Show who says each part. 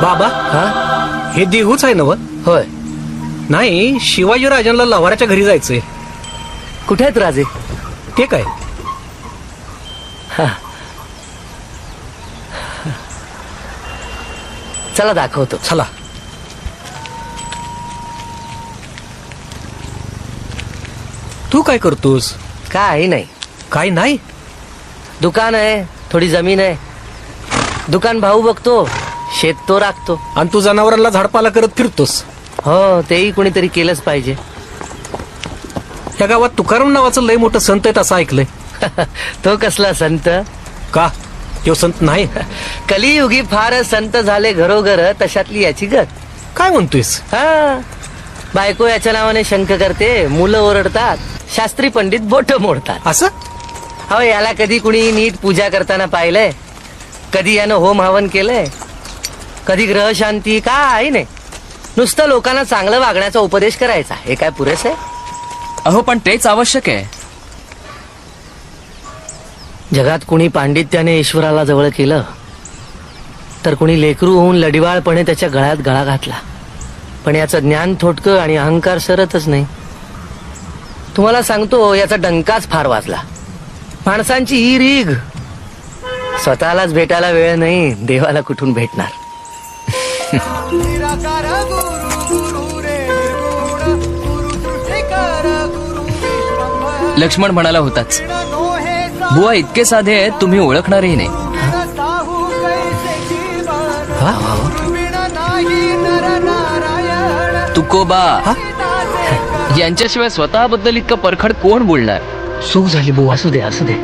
Speaker 1: बाबा
Speaker 2: हा
Speaker 1: हे देहूच आहे ना व?
Speaker 2: होय.
Speaker 1: नाही, शिवाजी राजांना लवाराच्या घरी जायचंय.
Speaker 2: कुठे आहेत राजे?
Speaker 1: ते काय?
Speaker 2: चला दाखवतो.
Speaker 1: चला. तू काय करतोस?
Speaker 2: काही नाही,
Speaker 1: काय नाही?
Speaker 2: दुकान आहे, थोडी जमीन आहे. दुकान भाऊ बघतो, शेत तो राखतो.
Speaker 1: आणि तू जनावरांना झाडपाला करत फिरतोस.
Speaker 2: हो, तेही कोणीतरी केलंच पाहिजे.
Speaker 1: या गावात तुकाराम नावाचं लय मोठं संत आहेत असं ऐकलंय.
Speaker 2: तो कसला संत?
Speaker 1: का तो संत नाही?
Speaker 2: कलियुगी फार संत झाले घरोघर, तशातली याची गत.
Speaker 1: काय म्हणतोयस?
Speaker 2: हा, बायको याच्या नावाने शंख करते, मुलं ओरडतात, शास्त्री पंडित बोट मोडतात.
Speaker 1: असं?
Speaker 2: हो, याला कधी कुणी नीट पूजा करताना पाहिलंय? कधी यानं होम हवन केलंय? कधी ग्रह शांती? काय नाही, नुसतं लोकांना चांगलं वागण्याचा उपदेश करायचा. हे काय पुरेस आहे?
Speaker 3: अहो, पण तेच आवश्यक आहे.
Speaker 2: जगात कुणी पांडित्याने ईश्वराला जवळ केलं, तर कुणी लेकरू होऊन लडिवाळपणे त्याच्या गळ्यात गळा घातला. पण याचं ज्ञान थोडकं आणि अहंकार सरतच नाही. तुम्हाला सांगतो, याचा डंकाच फार वाजला. माणसांची ही रीघ, स्वतःलाच भेटायला वेळ नाही, देवाला कुठून भेटणार?
Speaker 3: लक्ष्मण म्हणाला होताच, बुवा इतके साधे आहेत, तुम्ही ओळखणारही नाही. तुकोबा यांच्याशिवाय स्वतःबद्दल इतकं परखड कोण बोलणार?
Speaker 2: सुख झाली बुवा. असू दे असू दे.